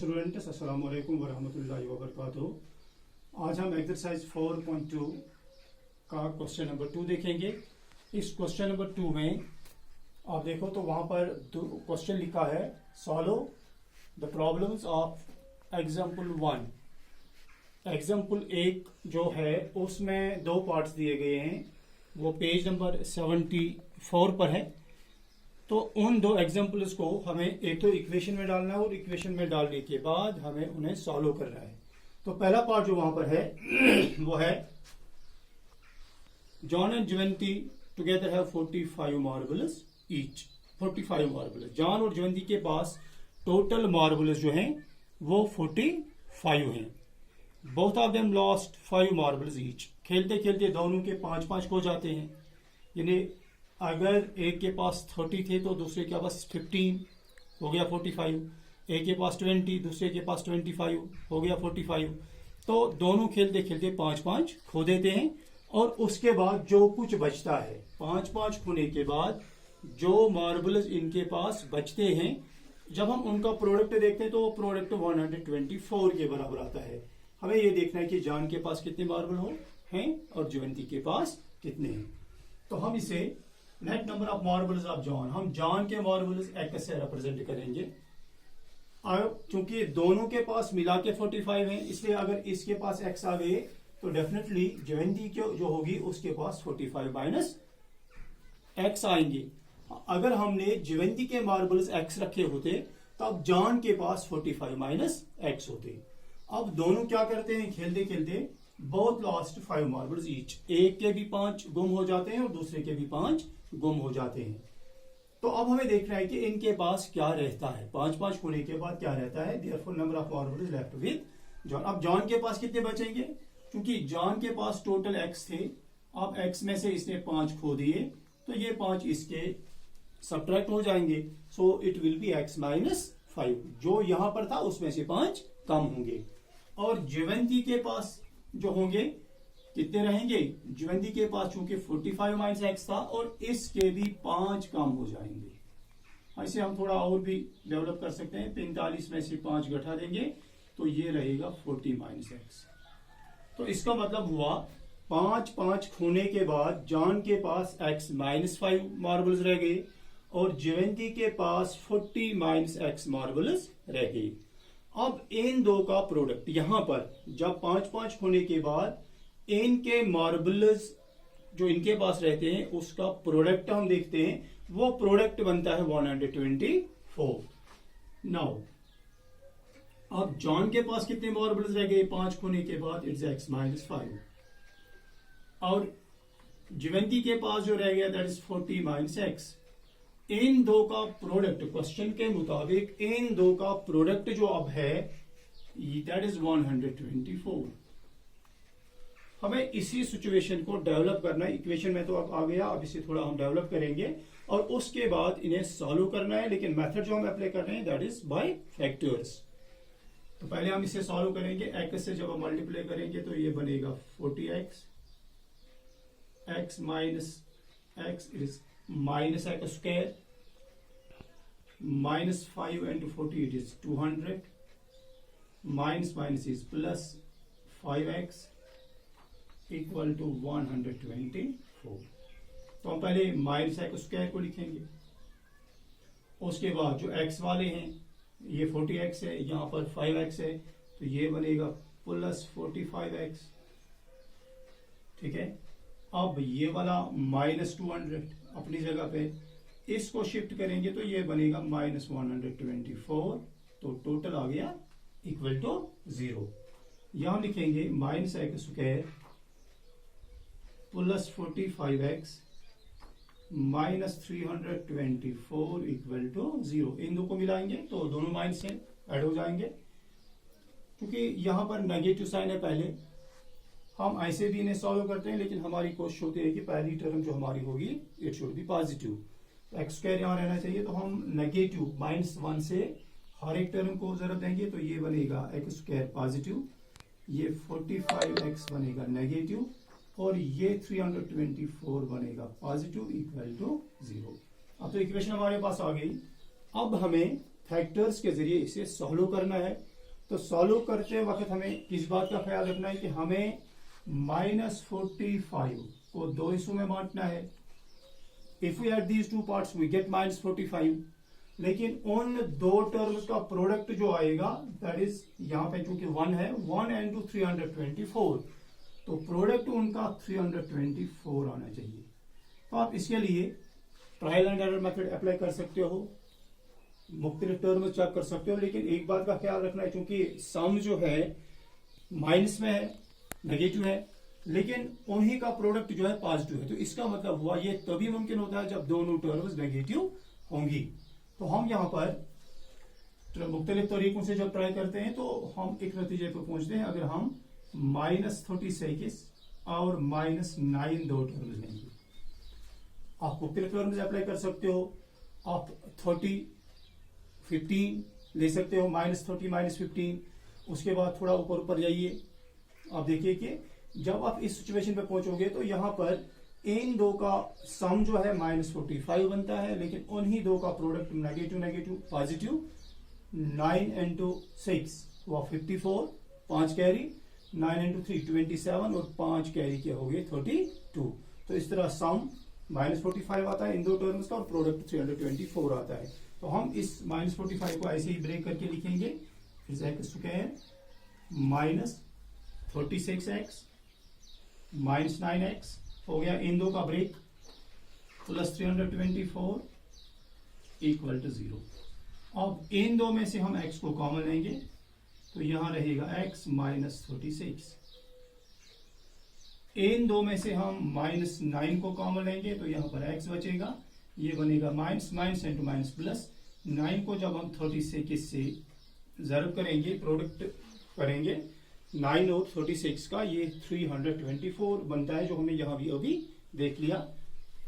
Students, अस्सलाम वालेकुम वरहमतुल्लाहि वबरकातुहू। आज हम एक्सरसाइज 4.2 का क्वेश्चन नंबर 2 देखेंगे। इस क्वेश्चन नंबर 2 में आप देखो तो वहां पर क्वेश्चन लिखा है, solve the problems of example 1। Example 1 जो है उसमें दो पार्ट्स दिए गए हैं, वो पेज नंबर 74 पर है। तो उन दो एग्जाम्पल्स को हमें एक तो इक्वेशन में डालना है और इक्वेशन में डालने के बाद हमें उन्हें सॉल्व करना है। तो पहला पार्ट जो वहां पर है वो है, जॉन एंड ज्वेंती together have 45 marbles each. 45 marbles, John और ज्वेंती के पास टोटल मार्बल्स जो हैं वो 45 हैं। Both of them lost 5 marbles each. खेलते खेलते दोनों के 5-5 खो जाते हैं। यानी अगर एक के पास 30 थे तो दूसरे के पास 15 हो गया 45। एक के पास 20, दूसरे के पास 25 हो गया 45। तो दोनों खेलते खेलते 5-5 खो देते हैं और उसके बाद जो कुछ बचता है, 5-5 खोने के बाद जो मार्बल्स इनके पास बचते हैं, जब हम उनका प्रोडक्ट देखते हैं तो वो प्रोडक्ट 124 के बराबर आता है। हमें ये देखना है कि जॉन के पास कितने मार्बल हैं और ज्वेंती के पास कितने हैं। तो हम इसे net number of marbles of John, हम जॉन के मार्बल्स एक्स से रिप्रेजेंट करेंगे। अब चूंकि दोनों के पास मिला के 45 हैं, इसलिए अगर इसके पास एक्स आ गए तो डेफिनेटली ज्वेंती जो होगी उसके पास 45 माइनस एक्स आएंगे। अगर हमने ज्वेंती के मार्बल्स एक्स रखे होते तब जॉन के पास 45 माइनस एक्स होते। अब दोनों क्या करते हैं, खेलते खेलते बोथ लॉस्ट 5 मार्बल्स ईच। एक के भी 5 गुम हो जाते हैं और दूसरे के भी 5 गुम हो जाते हैं। तो अब हमें देखना है कि इनके पास क्या रहता है, 5-5 होने के बाद क्या रहता है। Therefore number of marbles left with John. अब जॉन के पास कितने बचेंगे, क्योंकि जॉन के पास टोटल एक्स थे। अब एक्स में से इसने 5 खो दिए तो ये 5 इसके सब्ट्रैक्ट हो जाएंगे। So it will be x minus 5। जो यहां पर था उसमें से 5 कम होंगे। और ज्वेंती के पास जो होंगे कितने रहेंगे, ज्वेंती के पास चूंकि 45 माइनस एक्स था और इसके भी 5 कम हो जाएंगे। ऐसे हम थोड़ा और भी डेवलप कर सकते हैं। 45 में से 5 घटा देंगे तो ये रहेगा 40 माइनस एक्स। तो इसका मतलब हुआ 5-5 खोने के बाद जॉन के पास एक्स माइनस 5 मार्बल्स रह गए और ज्वेंती के पास 40 माइनस एक्स मार्बल्स रह गए। अब इन दो का प्रोडक्ट यहां पर जब 5-5 होने के बाद इनके मार्बल्स जो इनके पास रहते हैं उसका प्रोडक्ट हम देखते हैं, वो प्रोडक्ट बनता है 124। नाउ अब जॉन के पास कितने मार्बल्स रह गए 5 खोने के बाद, इट्स एक्स माइनस 5। और ज्वेंती के पास जो रह गया दैट इज 40 माइनस एक्स। इन दो का प्रोडक्ट, क्वेश्चन के मुताबिक इन दो का प्रोडक्ट जो अब है दैट इज 124। हमें इसी सिचुएशन को डेवलप करना है। इक्वेशन में तो अब आ गया, अब इसे थोड़ा हम डेवलप करेंगे और उसके बाद इन्हें सॉल्व करना है। लेकिन मेथड जो हम अप्लाई कर रहे हैं दैट इज बाय फैक्टर्स। तो पहले हम इसे सॉल्व करेंगे। एक्स से जब हम मल्टीप्लाई करेंगे तो ये बनेगा 40x, x minus x is minus x square, minus 5 into 40 it is 200, minus minus is plus 5x equal to 124। तो हम पहले माइनस एक्स स्क्वायर को लिखेंगे, उसके बाद जो x वाले हैं ये 40x है, यहां पर 5x है तो ये बनेगा प्लस 45x। ठीक है, अब ये वाला माइनस 200 अपनी जगह पे, इसको शिफ्ट करेंगे तो ये बनेगा माइनस 124। तो टोटल आ गया इक्वल टू 0। यहां लिखेंगे minus x square plus 45x minus 324 equal to 0। इन दो को मिलाएंगे तो दोनों माइनस से ऐड हो जाएंगे। क्योंकि यहां पर नेगेटिव साइन है, पहले हम ऐसे भी इन्हें सॉल्व करते हैं, लेकिन हमारी कोशिश होती है कि पहली टर्म जो हमारी होगी it should be positive. X square यहां रहना चाहिए तो हम नेगेटिव -1 से हर एक टर्म को जरूर देंगे तो ये बनेगा एक्स स्क्वायर पॉजिटिव, ये 45x बनेगा नेगेटिव और ये 324 बनेगा पॉजिटिव इक्वल टू 0। अब तो इक्वेशन हमारे पास आ गई। अब हमें फैक्टर्स के जरिए इसे सॉल्व करना है। तो सॉल्व करते वक्त हमें किस बात का ख्याल रखना है कि हमें -45 को 2 हिस्सों में बांटना है। If we add these two parts we get -45, लेकिन उन दो टर्म्स का प्रोडक्ट जो आएगा दैट इज यहाँ पे चूंकि 1 है, 1 into 324, तो प्रोडक्ट उनका 324 आना चाहिए। तो आप इसके लिए trial and error method apply कर सकते हो, मुख्तलिफ टर्म चेक कर सकते हो, लेकिन एक बात का ख्याल रखना है क्योंकि सम जो है माइनस में है, नेगेटिव है, लेकिन उन्हीं का प्रोडक्ट जो है पॉजिटिव है। तो इसका मतलब हुआ ये तभी मुमकिन होता है जब दोनों टर्म्स नेगेटिव होंगी। तो हम यहाँ पर मुख्तलिफ तरीकों से जब ट्राई करते हैं तो हम एक नतीजे पर पहुंचते हैं। अगर हम -36 और -9 दो टर्म्स लेंगे, आप मुख्तलिफ टर्म्स अप्लाई कर सकते हो। आप 30, 15 ले सकते हो, -30 -15। उसके बाद थोड़ा ऊपर जाइए, आप देखिए कि जब आप इस सिचुएशन पे पहुंचोगे तो यहाँ पर इन दो का सम जो है -45 बनता है, लेकिन उन्हीं दो का प्रोडक्ट नेगेटिव पॉजिटिव। 9 into 6 वो 54, 5 कैरी, 9 into 3 27 और 5 कैरी के हो गए 32। तो इस तरह सम -45 आता है इन दो टर्म्स का और प्रोडक्ट 324 आता है। तो हम इस -45 को ऐसे ही ब्रेक करके लिखेंगे, फिर x स्क्वायर -36x -9x हो गया, इन दो का ब्रेक, प्लस 324 इक्वल टू 0। अब इन दो में से हम x को कॉमन लेंगे तो यहां रहेगा x -36। इन दो में से हम -9 को कॉमन लेंगे तो यहां पर x बचेगा, ये बनेगा माइनस इंटू माइनस प्लस। 9 को जब हम 36 से ज़र्ब करेंगे, प्रोडक्ट करेंगे 9 और 36 का, ये 324 बनता है, जो हमें यहां भी अभी देख लिया,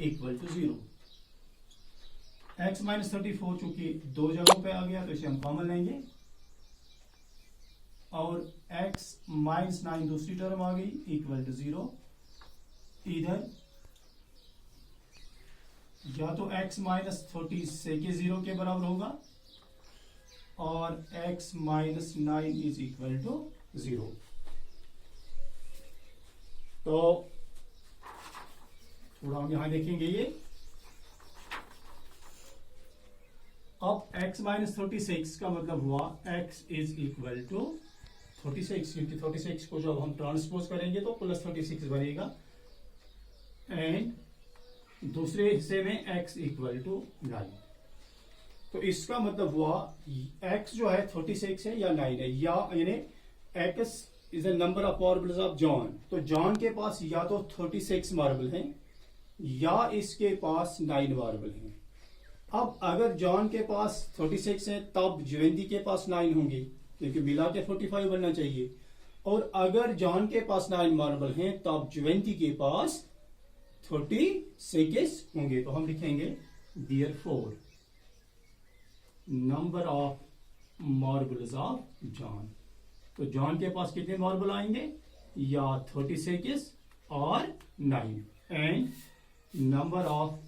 इक्वल टू 0। x -34 चूंकि दो जगहों पे आ गया तो इसे हम कॉमन लेंगे, और x -9 दूसरी टर्म आ गई, इक्वल टू 0। इधर या तो x -36 0 के बराबर होगा और x -9 इज इक्वल टू 0। तो थोड़ा हम यहां देखेंगे ये, अब x -36 का मतलब हुआ x इज इक्वल टू 36, क्योंकि 36 को जब हम ट्रांसपोज करेंगे तो +36 बनेगा, एंड दूसरे हिस्से में x इक्वल टू 9। तो इसका मतलब हुआ x जो है 36 है या 9 है, या यानी x is the number of marbles of John. तो जॉन के पास या तो 36 मार्बल हैं या इसके पास 9 मार्बल हैं। अब अगर जॉन के पास 36 है तब ज्वेंदी के पास 9 होंगे, क्योंकि मिला के 45 बनना चाहिए, और अगर जॉन के पास 9 मार्बल हैं तब ज्वेंदी के पास 36 होंगे। तो हम लिखेंगे therefore number of marbles of John. तो जॉन के पास कितने मार्बल आएंगे, या 36 और 9, and number of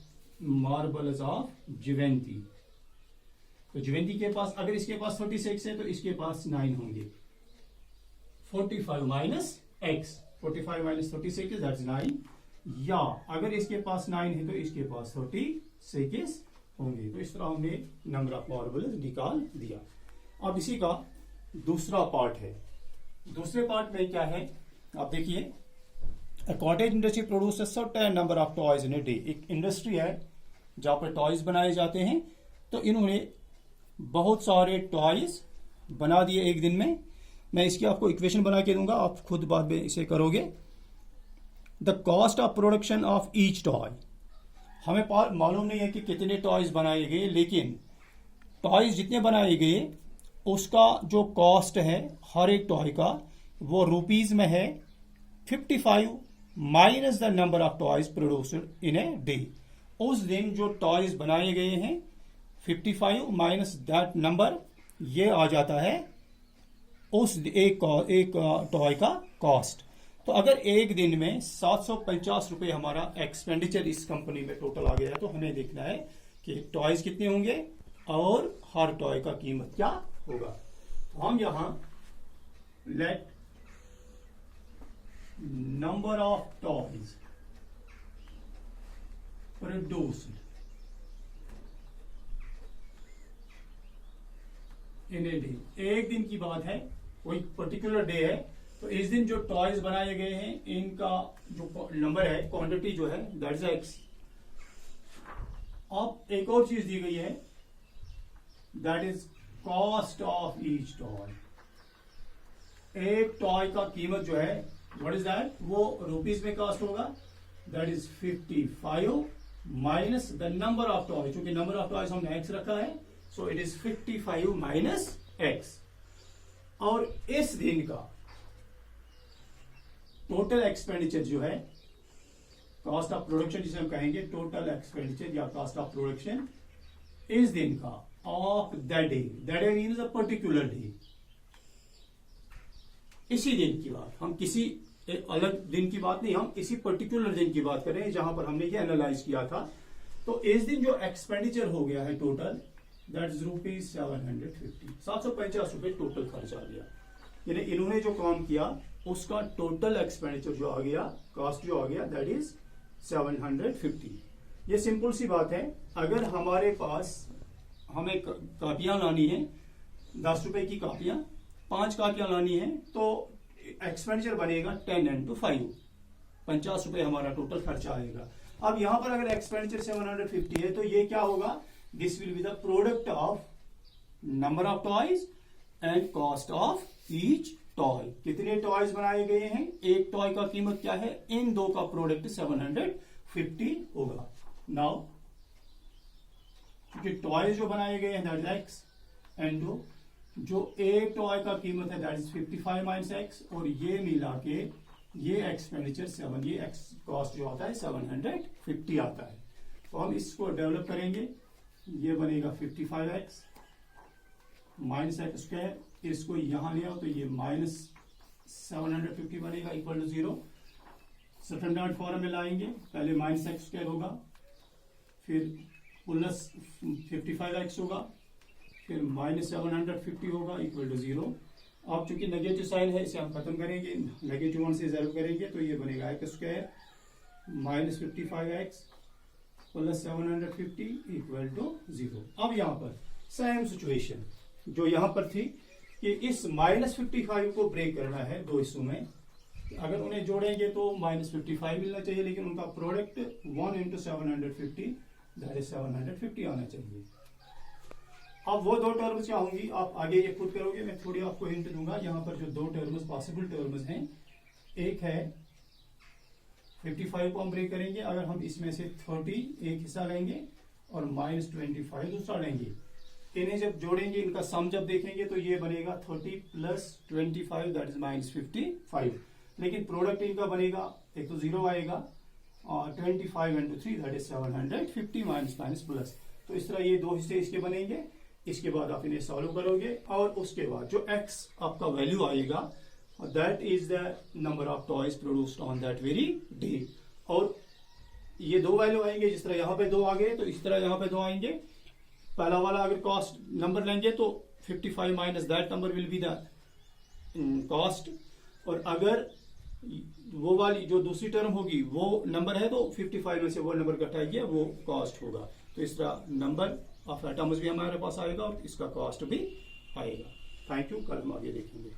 marbles of ज्वेंदी। तो ज्वेंदी के पास, अगर इसके पास 36 है तो इसके पास 9 होंगे। 45 माइनस x, 45 माइनस 36 दैट्स 9, या अगर इसके पास 9 है तो इसके पास 36 होंगे। तो इस तरह हमने नंबर ऑफ मार्बल्स निकाल दिया। अब इसी का दूसरा पार्ट है। दूसरे पार्ट में क्या है, आप देखिए, A cottage industry produces certain number of toys in a day। एक इंडस्ट्री है जहां पर टॉयज बनाए जाते हैं, तो इन्होंने बहुत सारे टॉयज बना दिए एक दिन में। मैं इसकी आपको इक्वेशन बना के दूंगा, आप खुद बाद में इसे करोगे। The cost of production of each toy, हमें मालूम नहीं है कि कितने टॉयज बनाए गए, लेकिन टॉयज जितने बनाए गए उसका जो कॉस्ट है हर एक टॉय का, वो रुपीज में है 55 minus the number of toys produced in a day. उस दिन जो टॉयज बनाए गए हैं 55 माइनस दैट नंबर, ये आ जाता है उस एक टॉय का कॉस्ट। तो अगर एक दिन में 750 रुपए हमारा एक्सपेंडिचर इस कंपनी में टोटल आ गया है, तो हमें देखना है कि टॉयज कितने होंगे और हर टॉय का कीमत क्या होगा। तो हम यहां let number of toys produced in a day। एक दिन की बात है, कोई पर्टिकुलर डे है, तो इस दिन जो टॉयज बनाए गए हैं इनका जो नंबर है, क्वांटिटी जो है दैट इज एक्स। अब एक और चीज दी गई है that is cost of each toy. एक टॉय का कीमत जो है व्हाट इज दैट, वो रुपीज में कॉस्ट होगा, that is 55 minus the number of toy. चूंकि नंबर ऑफ टॉयज हमने एक्स रखा है, so it is 55 minus x. और इस दिन का टोटल एक्सपेंडिचर जो है, कॉस्ट ऑफ प्रोडक्शन जिसे हम कहेंगे, टोटल एक्सपेंडिचर या कॉस्ट ऑफ प्रोडक्शन इस दिन का of the day, that day means a particular day. इसी दिन की बात, हम किसी एक अलग दिन की बात नहीं, हम इसी पर्टिकुलर दिन की बात कर रहे हैं जहां पर हमने ये एनालाइज किया था। तो इस दिन जो एक्सपेंडिचर हो गया है टोटल, दैट इज रुपीज 750, 750 रुपए टोटल खर्च आ गया। यानी इन्होंने जो काम किया उसका टोटल एक्सपेंडिचर जो आ गया, कॉस्ट जो आ गया, दैट इज 750। ये सिंपल सी बात है। अगर हमारे पास हमें कापियां लानी है, 10 रुपए की कापियां, 5 कापियां लानी है, तो एक्सपेंडिचर बनेगा 10 into 5, 50 रुपए हमारा टोटल खर्चा आएगा। अब यहां पर अगर एक्सपेंडिचर 750 है, तो ये क्या होगा, this will be the product of number of toys and cost of each toy. कितने टॉयज बनाए गए हैं, एक टॉय का कीमत क्या है, इन दो का प्रोडक्ट 750 होगा। नाउ क्योंकि टॉयज जो बनाए गए हैं दैट इज एक्स, एंड जो एक टॉय का कीमत है दैट इज 55 माइनस एक्स, और ये मिला के ये एक्सपेंडिचर 7, ये एक्स कॉस्ट जो आता है 750 आता है। तो हम इसको डेवलप करेंगे, ये बनेगा 55x माइनस एक्स स्क्वायर, इसको यहां ले आओ तो ये माइनस 750 बनेगा इक्वल टू 0। स्टैंडर्ड फॉर्म में लाएंगे, पहले माइनस एक्स स्क्वायर होगा, फिर प्लस 55x होगा, फिर माइनस 750 होगा इक्वल टू 0। अब चूंकि नेगेटिव साइन है इसे हम खत्म करेंगे, नेगेटिव 1 से ज़रूर करेंगे, तो ये बनेगा x square minus 55x plus 750 equal to 0। अब यहाँ पर सेम सिचुएशन जो यहाँ पर थी कि इस माइनस 55 को ब्रेक करना है दो हिस्सों में। अगर उन्हें जोड़ेंगे तो माइनस 55 मिलना चाहिए, लेकिन उनका प्रोडक्ट 1 into 750 दैट इज 750 आना चाहिए। अब वो दो टर्म्स क्या होंगी, आप आगे ये खुद करोगे, मैं थोड़ी आपको हिंट दूंगा। यहाँ पर जो दो टर्म्स पॉसिबल टर्म्स हैं, एक है 55 को हम ब्रेक करेंगे, अगर हम इसमें से 30 एक हिस्सा लेंगे और माइनस 25 दूसरा लेंगे, इन्हें जब जोड़ेंगे, इनका सम जब देखेंगे तो ये बनेगा 30 प्लस 25 दैट इज माइनस 55। लेकिन प्रोडक्ट इनका बनेगा, एक तो 0 आएगा, और 25 into 3 that is 750 minus minus plus. तो इस तरह ये दो हिस्से इसके बनेंगे। इसके बाद आप इन्हें सॉल्व करोगे, और उसके बाद जो x आपका वैल्यू आएगा that is the number of toys produced on that very day. और ये दो वैल्यू आएंगे, जिस तरह यहाँ पे दो आ गए तो इस तरह यहाँ पे दो आएंगे। पहला वाला अगर कॉस्ट नंबर लेंगे तो 55 minus that number will be the cost, और अगर वो वाली जो दूसरी टर्म होगी वो नंबर है तो 55 में से वो नंबर घटाइए, वो कॉस्ट होगा। तो इस तरह नंबर ऑफ टर्म्स भी हमारे पास आएगा और इसका कॉस्ट भी आएगा। थैंक यू, कल हम आगे देखेंगे।